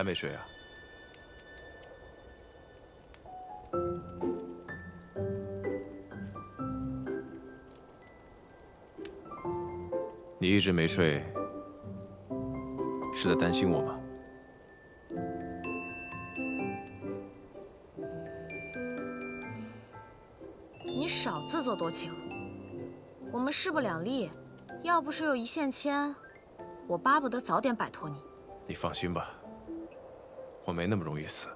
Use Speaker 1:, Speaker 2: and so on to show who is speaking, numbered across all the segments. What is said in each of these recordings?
Speaker 1: 还没睡啊？你一直没睡，是在担心我吗？
Speaker 2: 你少自作多情。我们势不两立，要不是有一线牵，我巴不得早点摆脱你。
Speaker 1: 你放心吧，我没那么容易死。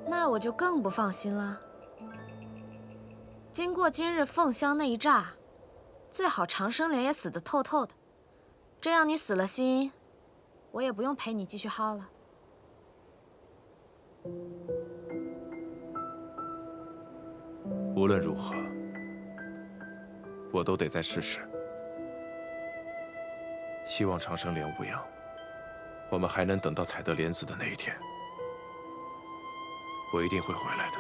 Speaker 2: 那我就更不放心了。经过今日凤香那一炸，最好长生莲也死得透透的，这样你死了心，我也不用陪你继续耗了。
Speaker 1: 无论如何，我都得再试试。希望长生莲无恙，我们还能等到采得莲子的那一天。我一定会回来的。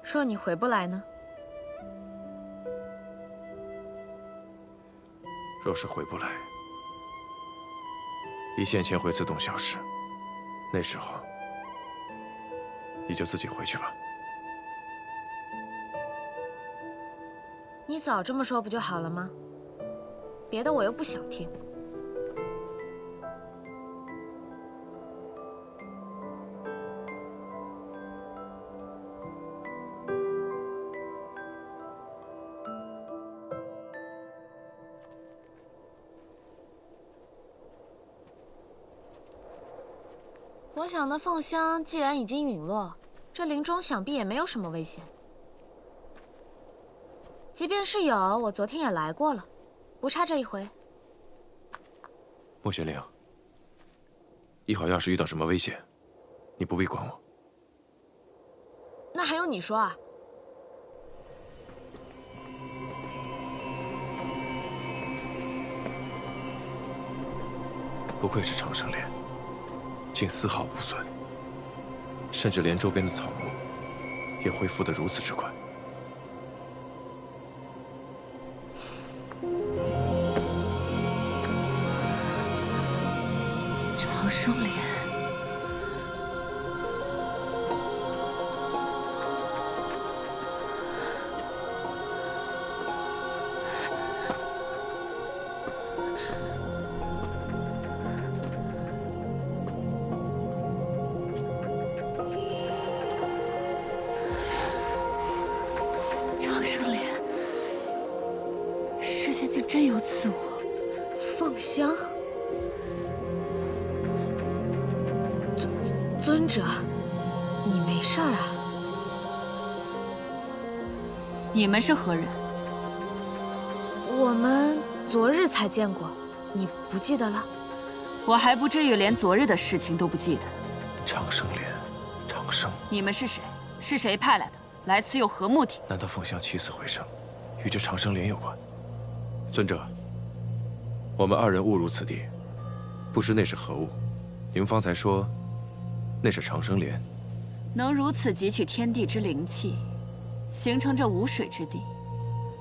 Speaker 2: 若你回不来呢？
Speaker 1: 若是回不来，一线牵会自动消失，那时候你就自己回去吧。
Speaker 2: 你早这么说不就好了吗？别的我又不想听。我想那凤香既然已经陨落，这林中想必也没有什么危险。即便是有，我昨天也来过了，不差这一回。
Speaker 1: 莫玄灵，一会儿要是遇到什么危险，你不必管我。
Speaker 2: 那还用你说啊？
Speaker 1: 不愧是长生莲，竟丝毫无损，甚至连周边的草木也恢复得如此之快。
Speaker 3: 长生莲，长生莲，世间竟真有此物！
Speaker 2: 凤香。尊者，你没事儿啊？
Speaker 3: 你们是何人？
Speaker 2: 我们昨日才见过，你不记得了？
Speaker 3: 我还不至于连昨日的事情都不记得。
Speaker 1: 长生莲，长生，
Speaker 3: 你们是谁？是谁派来的？来此有何目的？
Speaker 1: 难道凤香起死回生，与这长生莲有关？尊者，我们二人误入此地，不知那是何物。您方才说那是长生莲，
Speaker 3: 能如此汲取天地之灵气，形成这无水之地，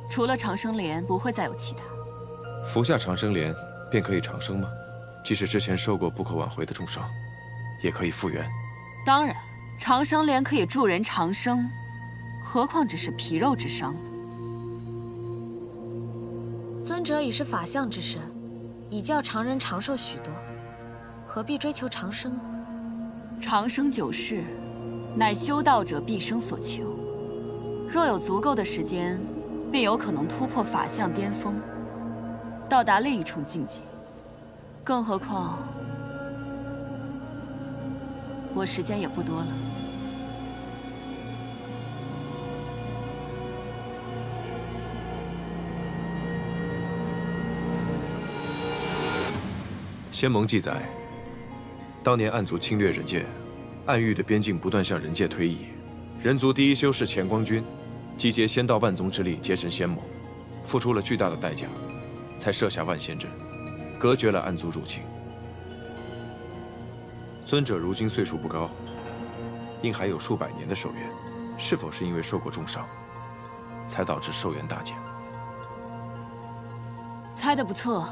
Speaker 3: 除了长生莲，不会再有其他。
Speaker 1: 服下长生莲便可以长生吗？即使之前受过不可挽回的重伤，也可以复原。
Speaker 3: 当然，长生莲可以助人长生，何况只是皮肉之伤。
Speaker 2: 尊者已是法相之身，已教常人长寿许多，何必追求长生呢？
Speaker 3: 长生久视，乃修道者毕生所求。若有足够的时间，便有可能突破法相巅峰，到达另一重境界。更何况，我时间也不多了。
Speaker 1: 仙盟记载，当年暗族侵略人界，暗域的边境不断向人界推移。人族第一修士乾光君，集结仙道万宗之力，结成仙盟，付出了巨大的代价，才设下万仙阵，隔绝了暗族入侵。尊者如今岁数不高，应还有数百年的寿元，是否是因为受过重伤？才导致寿元大减。
Speaker 3: 猜得不错，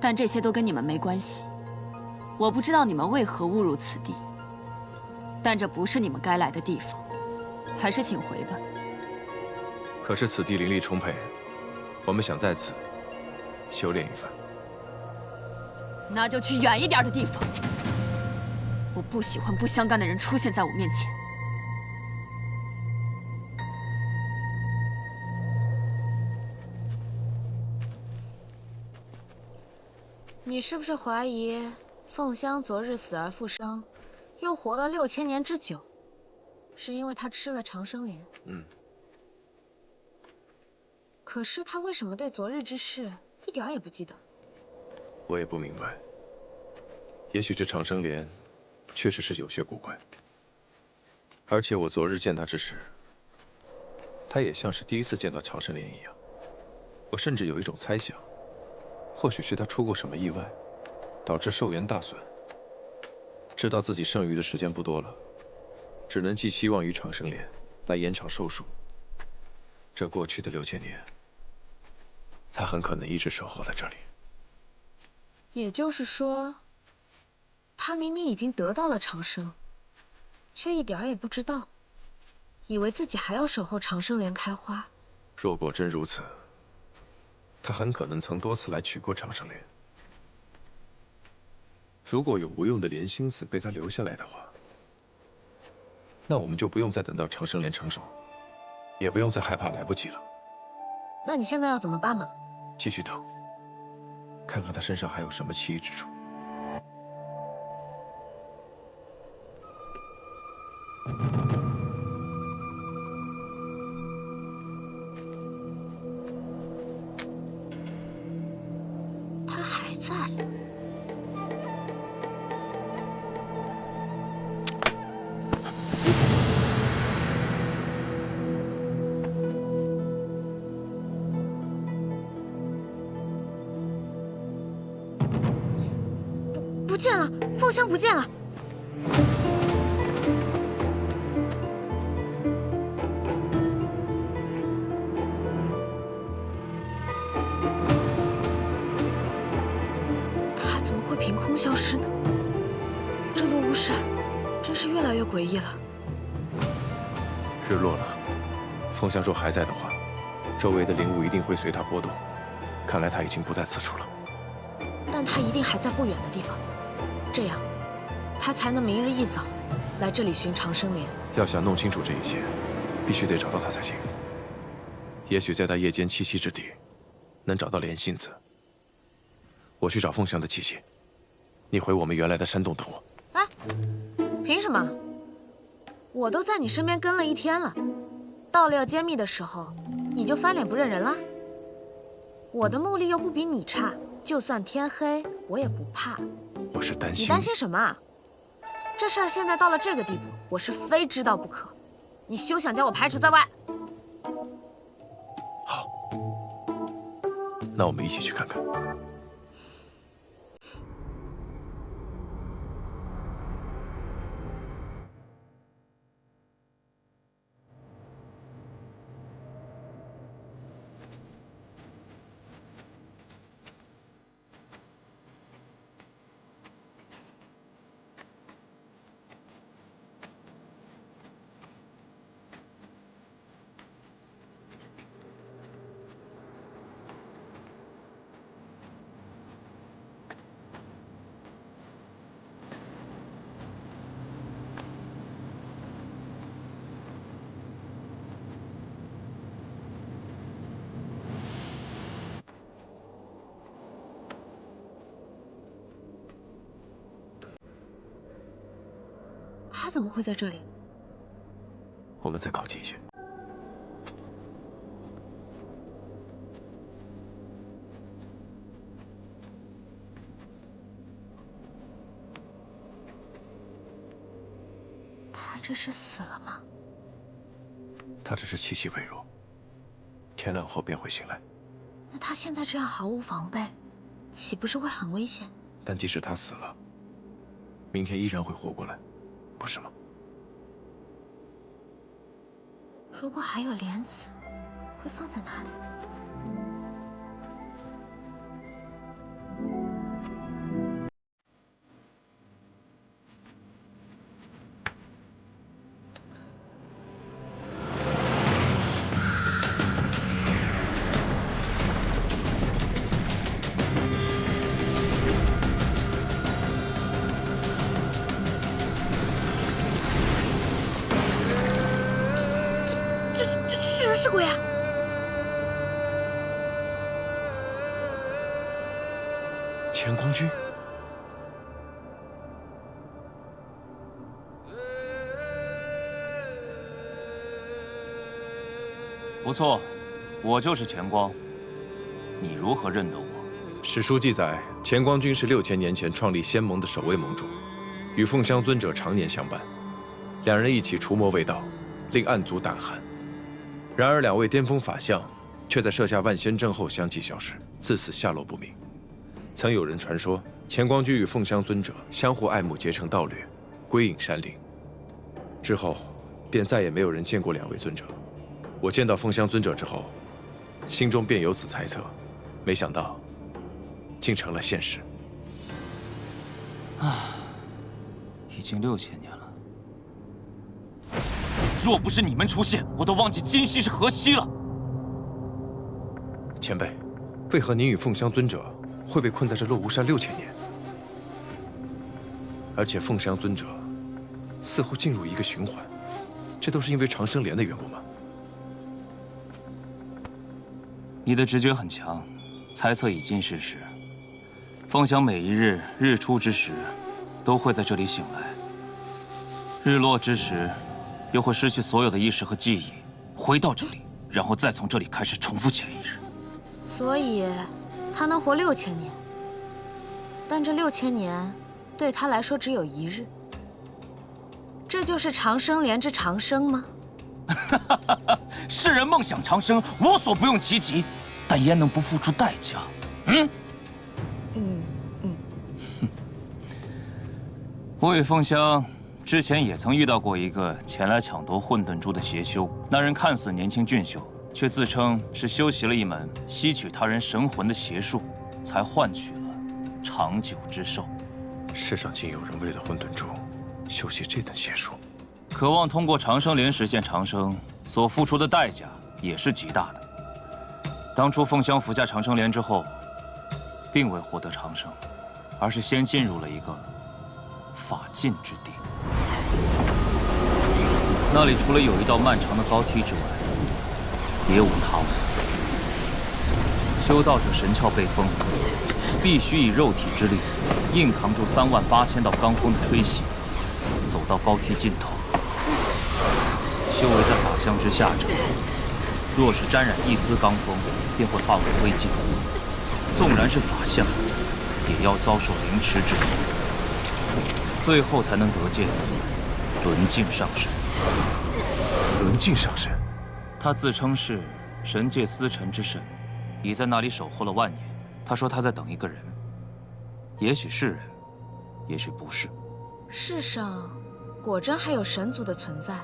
Speaker 3: 但这些都跟你们没关系。我不知道你们为何误入此地，但这不是你们该来的地方，还是请回吧。
Speaker 1: 可是此地灵力充沛，我们想在此修炼一番。
Speaker 3: 那就去远一点的地方。我不喜欢不相干的人出现在我面前。
Speaker 2: 你是不是怀疑凤香昨日死而复生，又活了6000年之久，是因为她吃了长生莲？可是她为什么对昨日之事一点也不记得？
Speaker 1: 我也不明白。也许这长生莲确实是有些古怪，而且我昨日见她之时，她也像是第一次见到长生莲一样。我甚至有一种猜想，或许是她出过什么意外，导致寿元大损。知道自己剩余的时间不多了，只能寄希望于长生莲来延长寿数。这过去的6000年，她很可能一直守候在这里。
Speaker 2: 也就是说，她明明已经得到了长生，却一点也不知道，以为自己还要守候长生莲开花。
Speaker 1: 若果真如此，她很可能曾多次来取过长生莲。如果有无用的莲心子被她留下来的话，那我们就不用再等到长生莲成熟，也不用再害怕来不及了。
Speaker 2: 那你现在要怎么办嘛？
Speaker 1: 继续等，看看她身上还有什么奇异之处。
Speaker 2: 他还在。不见了，凤香不见了。他怎么会凭空消失呢？这陆无闪真是越来越诡异了。
Speaker 1: 日落了，凤香若还在的话，周围的灵物一定会随她波动。看来她已经不在此处了。
Speaker 2: 但他一定还在不远的地方，这样，他才能明日一早来这里寻长生莲。
Speaker 1: 要想弄清楚这一切，必须得找到他才行。也许在他夜间栖息之地，能找到莲心子。我去找凤香的气息，你回我们原来的山洞等我。
Speaker 2: 哎，凭什么？我都在你身边跟了1天了，到了要揭秘的时候，你就翻脸不认人了？我的目力又不比你差，就算天黑，我也不怕。
Speaker 1: 我是担心
Speaker 2: 你担心什么啊？这事儿现在到了这个地步，我是非知道不可。你休想将我排除在外。
Speaker 1: 好，那我们一起去看看。
Speaker 2: 他怎么会在这里？
Speaker 1: 我们再靠近一些。
Speaker 2: 他这是死了吗？
Speaker 1: 他只是气息微弱，天亮后便会醒来。
Speaker 2: 那他现在这样毫无防备，岂不是会很危险？
Speaker 1: 但即使他死了，明天依然会活过来，不是吗？
Speaker 2: 如果还有莲子，会放在哪里？是人是鬼啊？
Speaker 1: 乾光君，
Speaker 4: 不错，我就是乾光。你如何认得我？
Speaker 1: 史书记载，乾光君是6000年前创立仙盟的首位盟主，与凤香尊者常年相伴，两人一起除魔卫道，令暗族胆寒。然而，2位巅峰法相却在设下万仙阵后相继消失，自此下落不明。曾有人传说，乾光君与凤香尊者相互爱慕，结成道侣，归隐山林。之后，便再也没有人见过2位尊者。我见到凤香尊者之后，心中便有此猜测，没想到，竟成了现实。
Speaker 4: 已经6000年了。若不是你们出现，我都忘记今夕是何夕了。
Speaker 1: 前辈，为何您与凤香尊者会被困在这落无山6000年？而且凤香尊者似乎进入一个循环，这都是因为长生莲的缘故吗？
Speaker 4: 你的直觉很强，猜测已经事实。凤香每一日日出之时，都会在这里醒来；日落之时，又会失去所有的意识和记忆，回到这里，然后再从这里开始重复前一日。
Speaker 2: 所以，他能活6000年，但这6000年对他来说只有1日。这就是长生莲之长生吗？
Speaker 4: 世人梦想长生，无所不用其极，但焉能不付出代价？我与凤香之前也曾遇到过一个前来抢夺混沌珠的邪修，那人看似年轻俊秀，却自称是修习了一门吸取他人神魂的邪术，才换取了长久之寿。
Speaker 1: 世上竟有人为了混沌珠修习这等邪术，
Speaker 4: 渴望通过长生莲实现长生，所付出的代价也是极大的。当初凤香服下长生莲之后，并未获得长生，而是先进入了一个法禁之地。那里除了有一道漫长的高梯之外，别无他物。修道者神窍被封，必须以肉体之力硬扛住38000道罡风的吹袭，走到高梯尽头。修为在法相之下者，若是沾染一丝罡风，便会化为灰烬。纵然是法相，也要遭受凌迟之苦，最后才能得见轮境上神。
Speaker 1: 轮境上神，
Speaker 4: 他自称是神界司晨之神，已在那里守候了万年。他说他在等一个人，也许是人，也许不是。
Speaker 2: 世上果真还有神族的存在，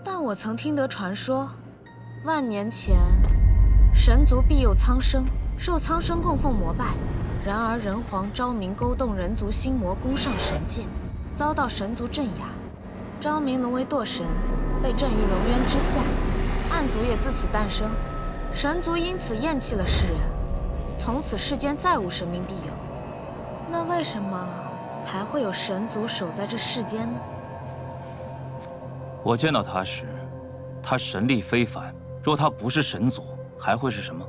Speaker 2: 但我曾听得传说，万年前神族庇佑苍生，受苍生供奉膜拜。然而人皇昭明勾动人族心魔，攻上神界，遭到神族镇压。昭明沦为堕神，被镇于龙渊之下。暗族也自此诞生，神族因此厌弃了世人，从此世间再无神明庇佑。那为什么还会有神族守在这世间呢？
Speaker 4: 我见到他时，他神力非凡。若他不是神族，还会是什么？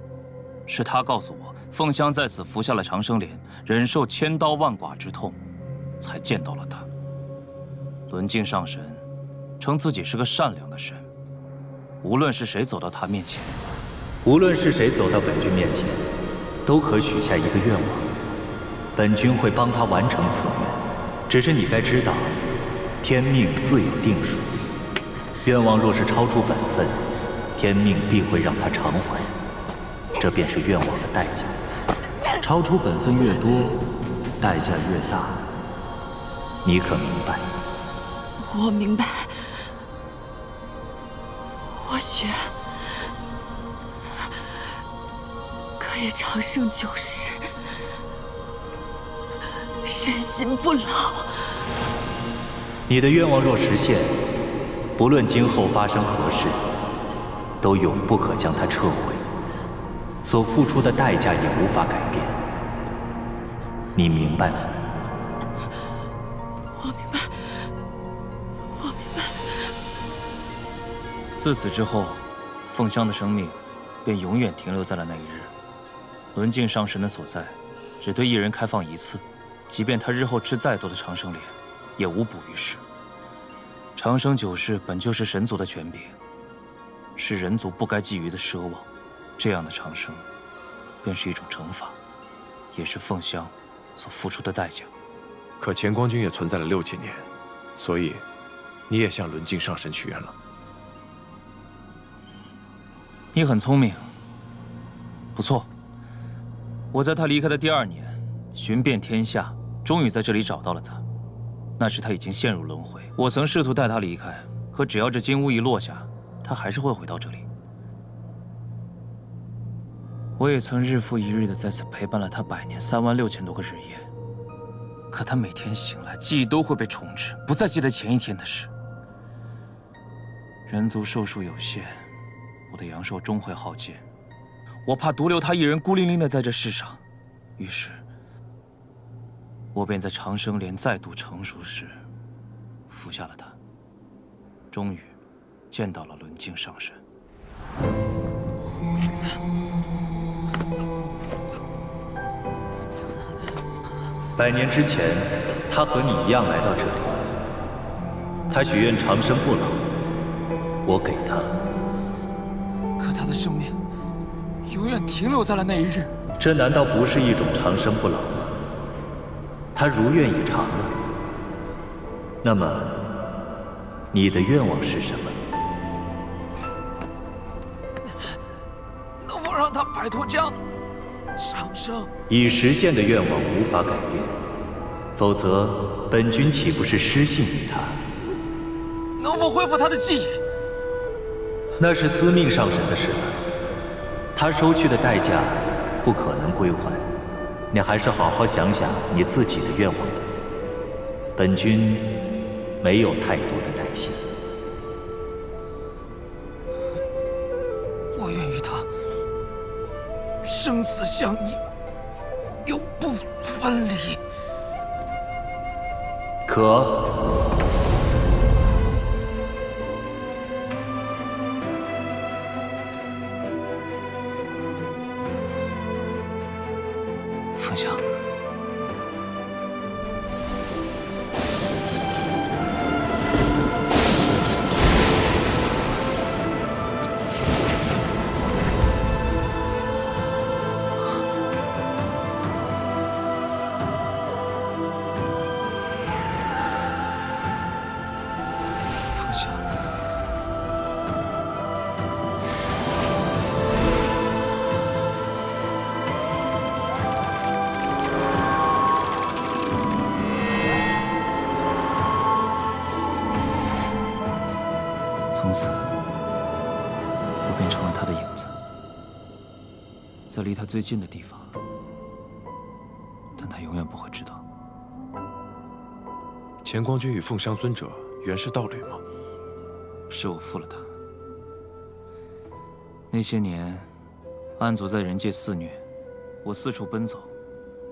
Speaker 4: 是他告诉我，凤香在此服下了长生莲，忍受千刀万剐之痛，才见到了他。轮境上神称自己是个善良的神，无论是谁走到他面前，
Speaker 5: 无论是谁走到本君面前，都可许下一个愿望，本君会帮他完成此愿。只是你该知道，天命自有定数，愿望若是超出本分，天命必会让他偿还，这便是愿望的代价。超出本分越多，代价越大，你可明白？
Speaker 3: 我明白。我许也长生久世，身心不老。
Speaker 5: 你的愿望若实现，不论今后发生何事，都永不可将它撤回，所付出的代价也无法改变。你明白吗？
Speaker 3: 我明白，我明白。
Speaker 4: 自此之后，凤香的生命便永远停留在了那一日。轮镜上神的所在，只对一人开放一次，即便他日后吃再多的长生莲，也无补于事。长生久世本就是神族的权柄，是人族不该觊觎的奢望。这样的长生，便是一种惩罚，也是凤香所付出的代价。
Speaker 1: 可乾光君也存在了6几年，所以你也向轮镜上神许愿了。
Speaker 4: 你很聪明，不错。我在他离开的第2年，寻遍天下，终于在这里找到了他。那时他已经陷入轮回，我曾试图带他离开，可只要这金乌一落下，他还是会回到这里。我也曾日复一日的在此陪伴了他100年36000多个日夜，可他每天醒来，记忆都会被重置，不再记得前一天的事。人族寿数有限，我的阳寿终会耗尽，我怕独留他一人孤零零的在这世上，于是，我便在长生莲再度成熟时，服下了它，终于见到了轮镜上神。
Speaker 5: 100年之前，他和你一样来到这里。他许愿长生不老，我给他了。
Speaker 4: 可他的生命永远停留在了那一日。
Speaker 5: 这难道不是一种长生不老吗？他如愿以偿了。那么，你的愿望是什么？
Speaker 4: 能否让他摆脱这样的长生？
Speaker 5: 已实现的愿望无法改变，否则本君岂不是失信于他？
Speaker 4: 能否恢复他的记忆？
Speaker 5: 那是司命上神的事了，他收去的代价不可能归还。你还是好好想想你自己的愿望吧。本君没有太多的耐心。
Speaker 4: 我愿与他生死相依，永不分离。
Speaker 5: 可。
Speaker 4: 凤香，凤香。从此，我变成了他的影子，在离他最近的地方，但他永远不会知道。
Speaker 1: 乾光君与凤香尊者原是道侣吗？
Speaker 4: 是我负了他。那些年，暗族在人界肆虐，我四处奔走，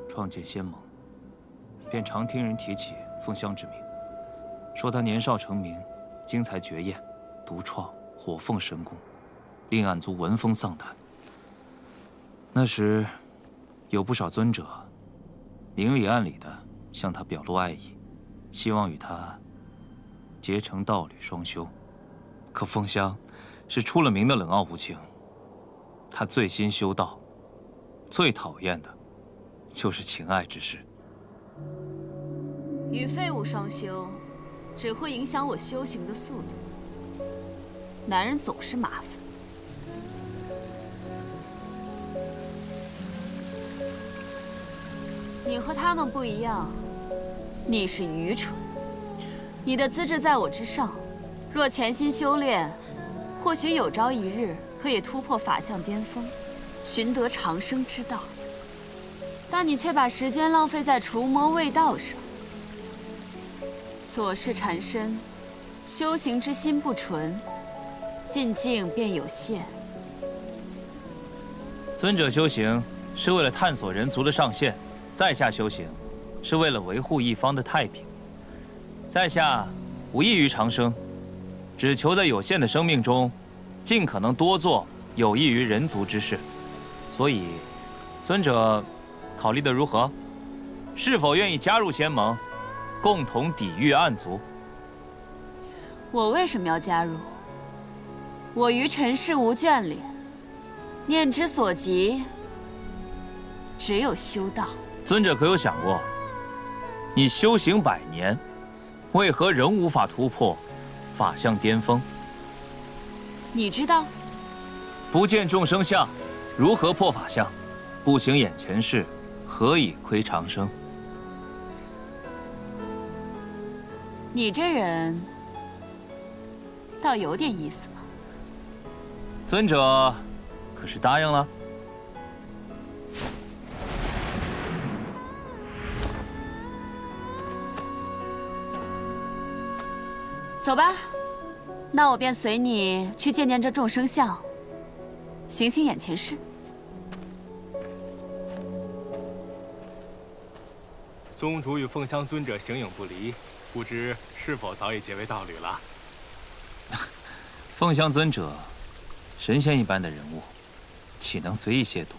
Speaker 4: 创建仙盟，便常听人提起凤香之名，说他年少成名，精才绝艳，独创火凤神功，令暗族闻风丧胆。那时，有不少尊者明里暗里的向他表露爱意，希望与他结成道侣双修。可凤香是出了名的冷傲无情，她醉心修道，最讨厌的就是情爱之事。
Speaker 3: 与废物双修，只会影响我修行的速度。男人总是麻烦。你和他们不一样，你是愚蠢。你的资质在我之上，若潜心修炼，或许有朝一日可以突破法相巅峰。寻得长生之道，但你却把时间浪费在除魔卫道上。所视缠身，修行之心不纯，进境便有限。
Speaker 4: 尊者修行是为了探索人族的上限，在下修行是为了维护一方的太平。在下无异于长生，只求在有限的生命中，尽可能多做有益于人族之事。所以，尊者考虑的如何？是否愿意加入仙盟，共同抵御暗族？
Speaker 3: 我为什么要加入？我于尘世无眷恋，念之所及，只有修道。
Speaker 4: 尊者可有想过，你修行100年，为何仍无法突破法相巅峰？
Speaker 3: 你知道？
Speaker 4: 不见众生相，如何破法相？不行眼前事，何以窥长生？
Speaker 3: 你这人倒有点意思嘛。
Speaker 4: 尊者可是答应了？
Speaker 3: 走吧，那我便随你去见见这众生相，行行眼前事。
Speaker 6: 宗主与凤香尊者形影不离，不知是否早已结为道侣了？
Speaker 4: 凤香尊者，神仙一般的人物，岂能随意亵渎？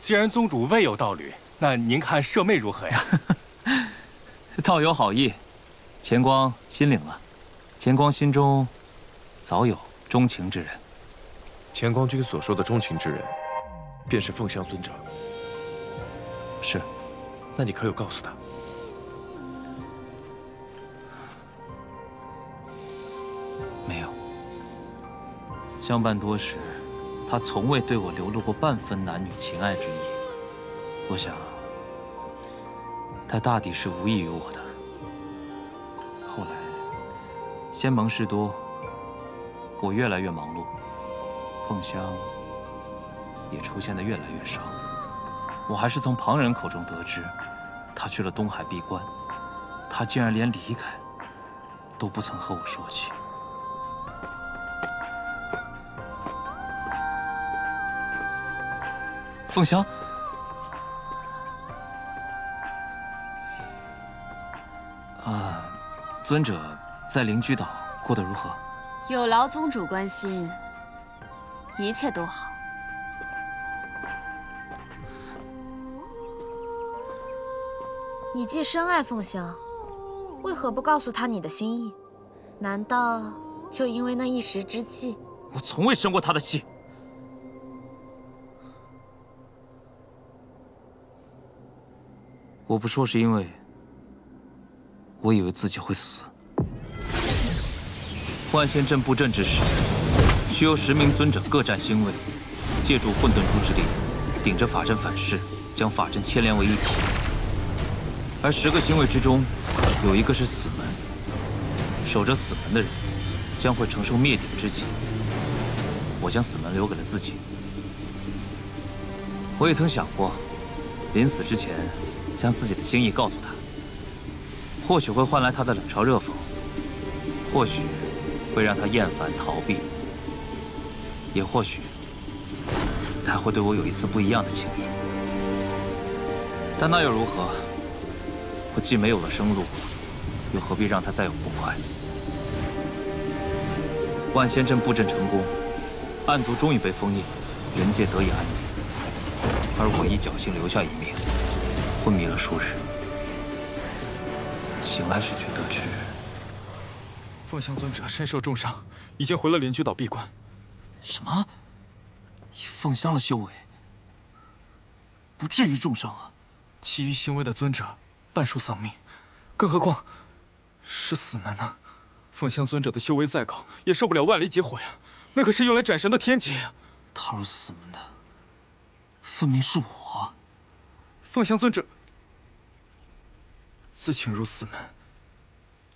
Speaker 6: 既然宗主未有道侣，那您看舍妹如何呀？
Speaker 4: 道有好意，钱光心领了。钱光心中早有钟情之人。
Speaker 1: 钱光君所说的钟情之人，便是凤香尊者。
Speaker 4: 是，
Speaker 1: 那你可有告诉他？
Speaker 4: 没有。相伴多时，他从未对我流露过半分男女情爱之意。我想，他大抵是无意于我的。后来，仙盟事多，我越来越忙碌，凤香也出现的越来越少。我还是从旁人口中得知，他去了东海闭关。他竟然连离开都不曾和我说起。凤香，尊者在灵居岛过得如何？
Speaker 3: 有劳宗主关心，一切都好。
Speaker 2: 你既深爱凤香，为何不告诉她你的心意？难道就因为那一时之气？
Speaker 4: 我从未生过他的气。我不说是因为我以为自己会死。万仙阵布阵之时，需由10名尊者各占星位，借助混沌珠之力，顶着法阵反噬，将法阵牵连为一体。而10个星位之中，有一个是死门，守着死门的人将会承受灭顶之劫。我将死门留给了自己。我也曾想过，临死之前将自己的心意告诉他，或许会换来他的冷嘲热讽，或许会让他厌烦逃避，也或许他会对我有一丝不一样的情谊。但那又如何？我既没有了生路，又何必让他再有不快？万仙阵布阵成功，暗族终于被封印，人界得以安宁，而我亦侥幸留下一命，昏迷了数日。醒来时却得知，
Speaker 6: 凤香尊者身受重伤，已经回了灵居岛闭关。
Speaker 4: 什么？以凤香的修为，不至于重伤啊！
Speaker 6: 其余星位的尊者半数丧命，更何况是死门呢？凤香尊者的修为再高，也受不了万里劫火呀！那可是用来斩神的天劫呀！
Speaker 4: 踏入死门的，分明是我。
Speaker 6: 凤香尊者自请入死门，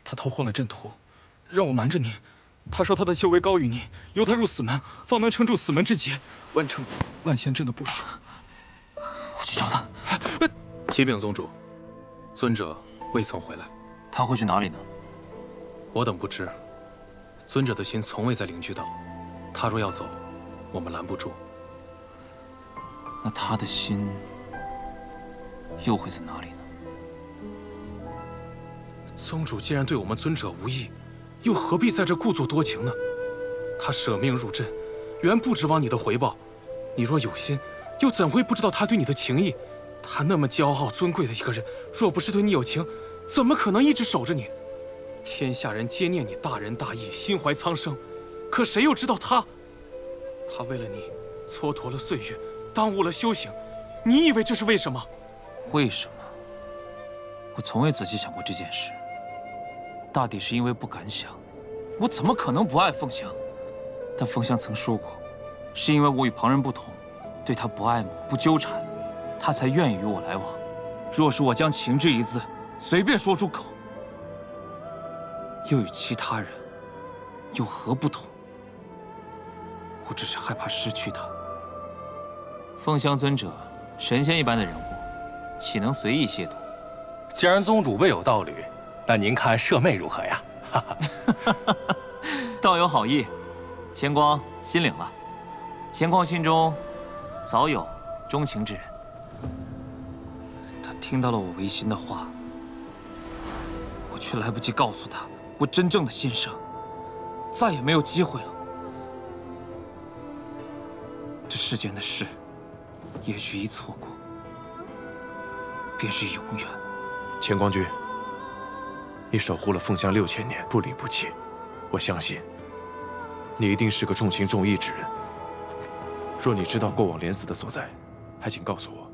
Speaker 6: 他偷换了阵图，让我瞒着您，他说他的修为高于你，由他入死门，方能撑住死门之劫，完成万仙阵的部署。
Speaker 4: 我去找他。
Speaker 7: 启禀宗主，尊者未曾回来。
Speaker 4: 他会去哪里呢？
Speaker 7: 我等不知。尊者的心从未在灵居岛，他若要走，我们拦不住。
Speaker 4: 那他的心又会在哪里呢？
Speaker 7: 宗主既然对我们尊者无益，又何必在这故作多情呢？他舍命入阵，原不指望你的回报。你若有心，又怎会不知道他对你的情谊？他那么骄傲尊贵的一个人，若不是对你有情，怎么可能一直守着你？天下人皆念你大仁大义，心怀苍生，可谁又知道他为了你蹉跎了岁月，耽误了修行。你以为这是为什么？
Speaker 4: 为什么？我从未仔细想过这件事。大抵是因为不敢想，我怎么可能不爱凤香？但凤香曾说过，是因为我与旁人不同，对她不爱慕、不纠缠，她才愿意与我来往。若是我将情这一字随便说出口，又与其他人有何不同？我只是害怕失去她。凤香尊者，神仙一般的人物，岂能随意亵渎？
Speaker 8: 既然宗主未有道侣，那您看舍妹如何呀？
Speaker 4: 道有好意，钱光心领了。钱光心中早有钟情之人。他听到了我违心的话，我却来不及告诉他我真正的心声，再也没有机会了。这世间的事，也许一错过，便是永远。
Speaker 1: 钱光君，你守护了凤香6000年，不离不弃，我相信你一定是个重情重义之人。若你知道过往莲子的所在，还请告诉我，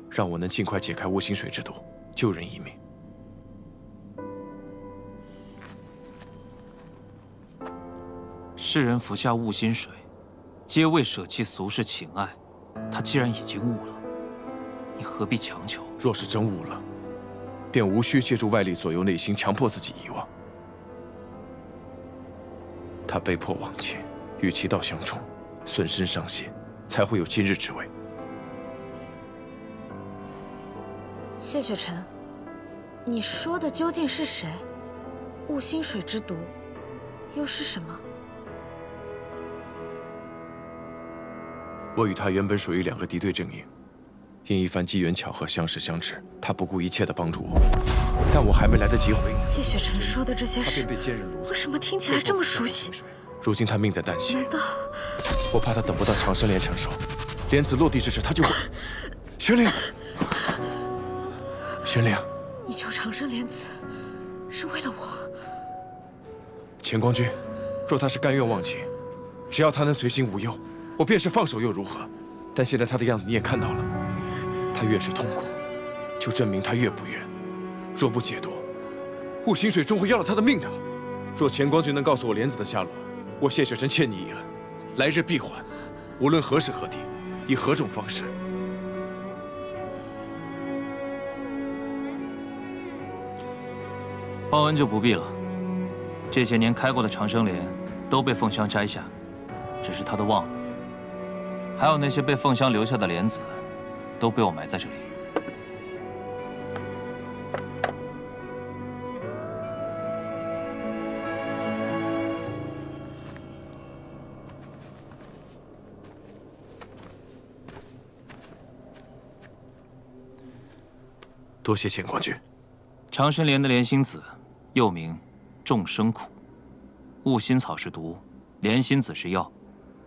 Speaker 1: 让我能尽快解开无心水之毒，救人一命。
Speaker 4: 世人服下悟心水，皆为舍弃俗世情爱。他既然已经悟了，你何必强求？
Speaker 1: 若是真悟了，便无需借助外力左右内心，强迫自己遗忘。他被迫忘情，与其道相冲，损身伤心，才会有今日之危。
Speaker 2: 谢雪晨，你说的究竟是谁？悟心水之毒，又是什么？
Speaker 1: 我与他原本属于2个敌对阵营，因一番机缘巧合相识相知，他不顾一切地帮助我，但我还没来得及回应，
Speaker 2: 谢雪晨说的这些
Speaker 1: 他
Speaker 2: 事，
Speaker 1: 便被奸人掳走。
Speaker 2: 为什么听起来这么熟悉？
Speaker 1: 如今他命在旦夕，
Speaker 2: 难道
Speaker 1: 我怕他等不到长生莲成熟，莲子落地之时，他就会……玄灵，玄灵，
Speaker 2: 你救长生莲子是为了我？
Speaker 1: 钱光君，若他是甘愿忘情，只要他能随心无忧，我便是放手又如何？但现在他的样子你也看到了，他越是痛苦，就证明他越不愿。若不解脱，悟心水终会要了他的命的。若钱光君能告诉我莲子的下落，我谢雪晨欠你一恩，来日必还。无论何时何地，以何种方式。
Speaker 4: 报恩就不必了。这些年开过的长生莲都被凤香摘下，只是她都忘了。还有那些被凤香留下的莲子，都被我埋在这里。
Speaker 1: 多谢钱光君。
Speaker 4: 长生莲的莲心子，又名众生苦。悟心草是毒，莲心子是药。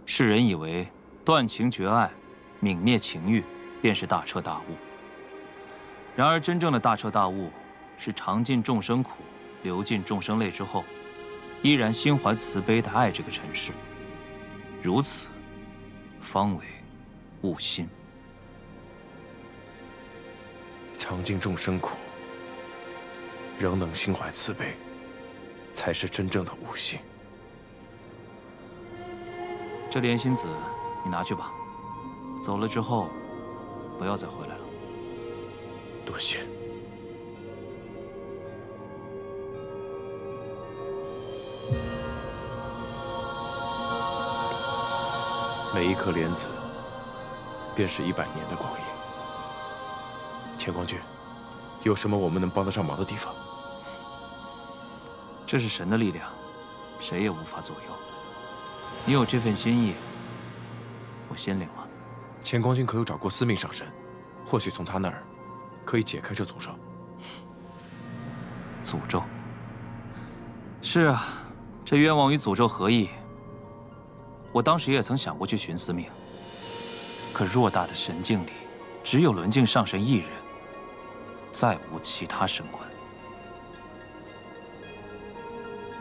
Speaker 4: 世人以为断情绝爱、泯灭情欲便是大彻大悟。然而，真正的大彻大悟，是尝尽众生苦、流尽众生泪之后，依然心怀慈悲地爱这个尘世。如此，方为悟心。
Speaker 1: 尝尽众生苦，仍能心怀慈悲，才是真正的悟性。
Speaker 4: 这莲心子，你拿去吧。走了之后，不要再回来了。
Speaker 1: 多谢。每一颗莲子，便是100年的光阴。乾光君，有什么我们能帮得上忙的地方？
Speaker 4: 这是神的力量，谁也无法左右。你有这份心意，我心领了。
Speaker 1: 乾光君可有找过司命上神？或许从他那儿可以解开这诅咒。
Speaker 4: 诅咒？是啊，这冤枉与诅咒合意。我当时也曾想过去寻司命，可偌大的神境里，只有轮镜上神一人，再无其他神官。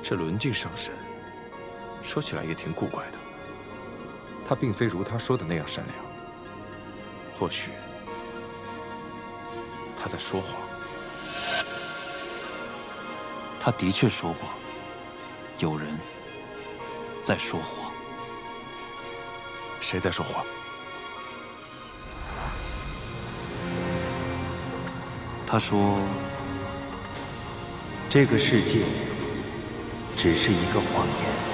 Speaker 1: 这轮镜上神，说起来也挺古怪的。他并非如他说的那样善良，或许他在说谎。
Speaker 4: 他的确说过，有人在说谎。
Speaker 1: 谁在说谎？
Speaker 4: 他说，
Speaker 5: 这个世界只是一个谎言。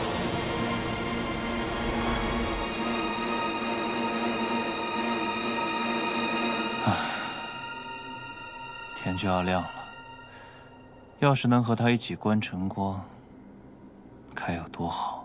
Speaker 4: 天就要亮了，要是能和他一起观晨光，该有多好。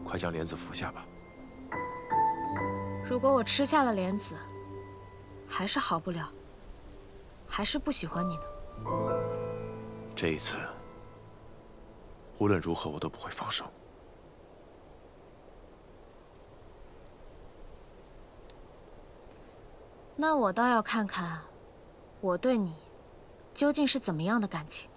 Speaker 1: 快将莲子服下吧。
Speaker 2: 如果我吃下了莲子，还是好不了，还是不喜欢你呢。
Speaker 1: 这一次，无论如何我都不会放手。
Speaker 2: 那我倒要看看，我对你究竟是怎么样的感情。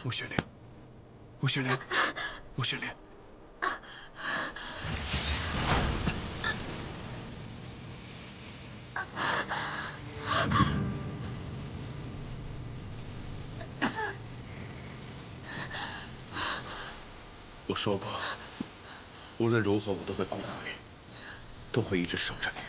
Speaker 6: 穆雪莲，穆雪莲，穆雪莲。
Speaker 1: 我说过，无论如何我都会保护你，都会一直守着你。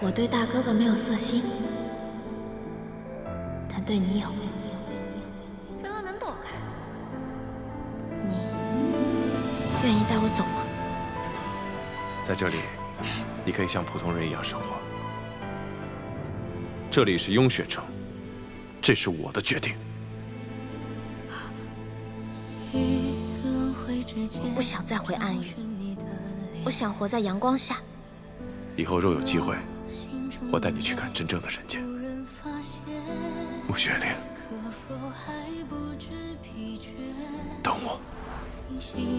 Speaker 2: 我对大哥哥没有色心，但对你有。原来能躲开。你愿意带我走吗？
Speaker 1: 在这里，你可以像普通人一样生活。这里是雍雪城，这是我的决定。
Speaker 2: 我不想再回暗域，我想活在阳光下。
Speaker 1: 以后若有机会，我带你去看真正的人间。穆雪玲，等我。穆雪玲，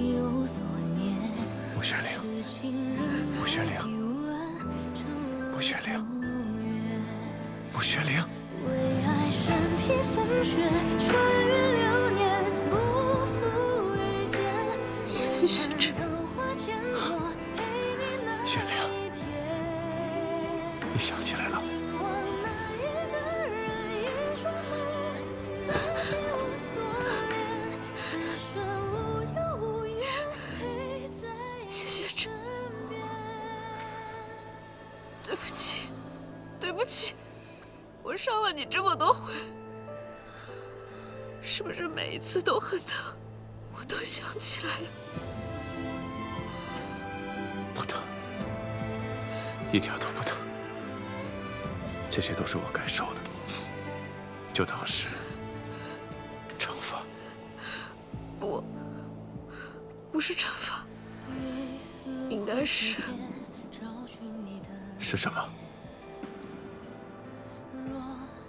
Speaker 1: 穆雪玲，穆雪玲，穆雪玲。为爱身披风雪，穿越流年，不负遇见。谢雪珍，雪玲，你想起来了？
Speaker 2: 谢雪珍，对不起，对不起。我伤了你这么多回，是不是每一次都很疼？我都想起来了。
Speaker 1: 不疼，一点都不疼。这些都是我该受的，就当是惩罚。
Speaker 2: 不是惩罚，应该是
Speaker 1: 什么？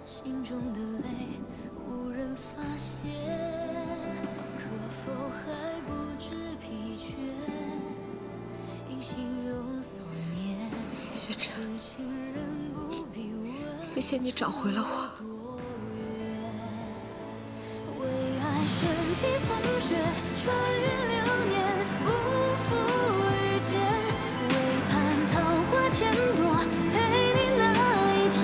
Speaker 9: 心中的泪无人发现，可否还不知疲倦？因心有所念。
Speaker 2: 谢雪珍，谢谢你找回了我。
Speaker 9: 为爱身披风雪，穿越流年，不负遇见。为盼桃花千朵，陪你那一天。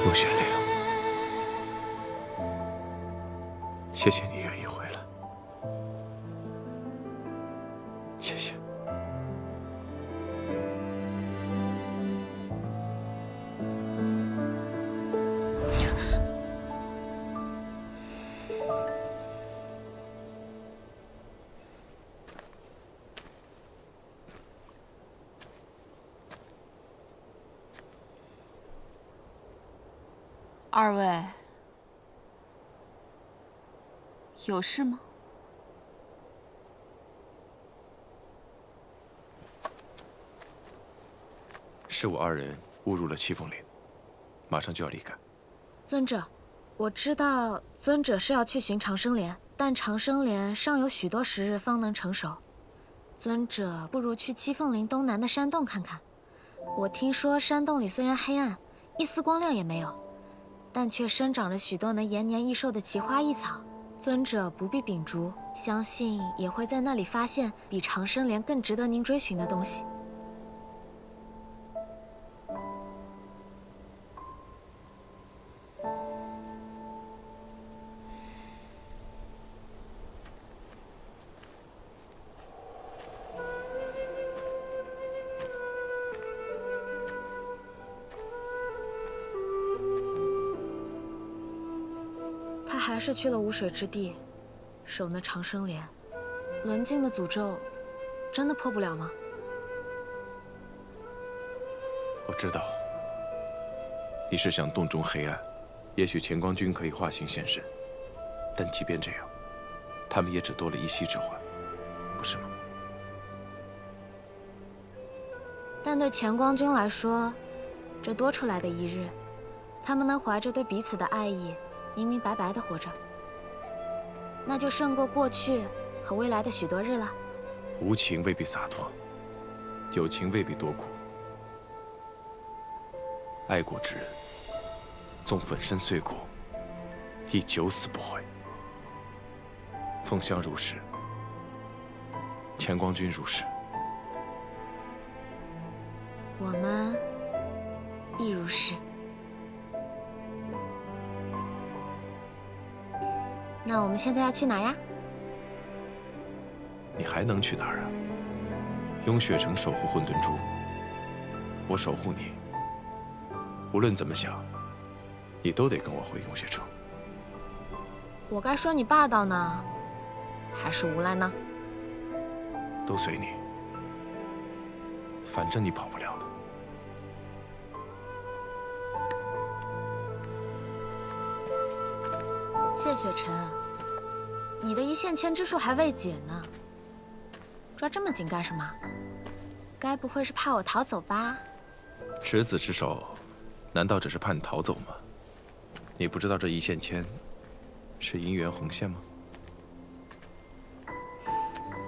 Speaker 1: 穆雪玲，谢谢你愿意回来，谢谢。
Speaker 3: 二位有事吗？
Speaker 1: 是我二人误入了七凤岭，马上就要离开。
Speaker 2: 尊者，我知道尊者是要去寻长生莲，但长生莲尚有许多时日方能成熟。尊者不如去七凤岭东南的山洞看看。我听说山洞里虽然黑暗，一丝光亮也没有，但却生长着许多能延年益寿的奇花异草。尊者不必秉烛，相信也会在那里发现比长生莲更值得您追寻的东西。他还是去了无水之地，守那长生莲。轮镜的诅咒，真的破不了吗？
Speaker 1: 我知道，你是想洞中黑暗，也许乾光君可以化形现身，但即便这样，他们也只多了一息之欢，不是吗？
Speaker 2: 但对乾光君来说，这多出来的一日，他们能怀着对彼此的爱意，明明白白的活着，那就胜过过去和未来的许多日了。
Speaker 1: 无情未必洒脱，有情未必多苦。爱过之人，纵粉身碎骨，亦九死不悔。凤香如是，乾光君如是，
Speaker 2: 我们亦如是。那我们现在要去哪呀？
Speaker 1: 你还能去哪儿啊？雍雪城守护混沌珠，我守护你。无论怎么想，你都得跟我回雍雪城。
Speaker 2: 我该说你霸道呢，还是无赖呢？
Speaker 1: 都随你，反正你跑不了了。
Speaker 2: 谢雪晨，你的一线牵之术还未解呢，抓这么紧干什么？该不会是怕我逃走吧？
Speaker 1: 执子之手，难道只是怕你逃走吗？你不知道这一线牵是姻缘红线吗？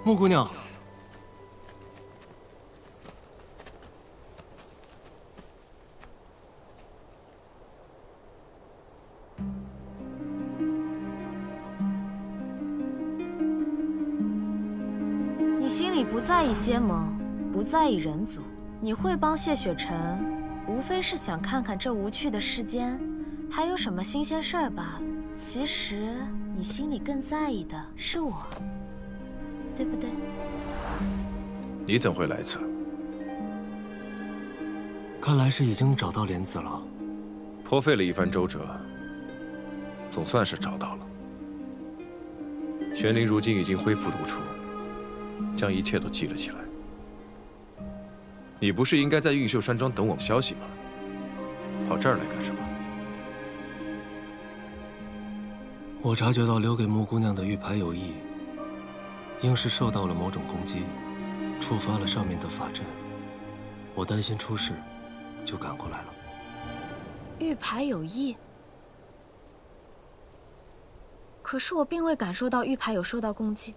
Speaker 8: 穆姑娘，
Speaker 2: 你心里不在意仙盟，不在意人族，你会帮谢雪晨，无非是想看看这无趣的世间还有什么新鲜事儿罢了。其实你心里更在意的是我，对不对？
Speaker 1: 你怎会来此？
Speaker 8: 看来是已经找到莲子了。
Speaker 1: 颇费了一番周折，总算是找到了。玄灵如今已经恢复如初，将一切都记了起来。你不是应该在运秀山庄等我们消息吗？跑这儿来干什么？
Speaker 8: 我察觉到留给穆姑娘的玉牌有异，应是受到了某种攻击，触发了上面的法阵。我担心出事，就赶过来了。
Speaker 2: 玉牌有异，可是我并未感受到玉牌有受到攻击，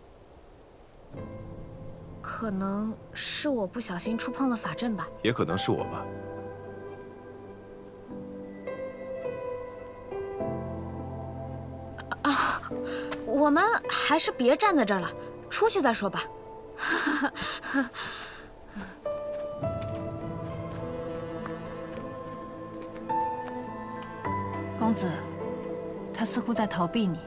Speaker 2: 可能是我不小心触碰了法阵吧。
Speaker 1: 也可能是我吧。
Speaker 2: 我们还是别站在这儿了，出去再说吧。
Speaker 3: 公子，他似乎在逃避你。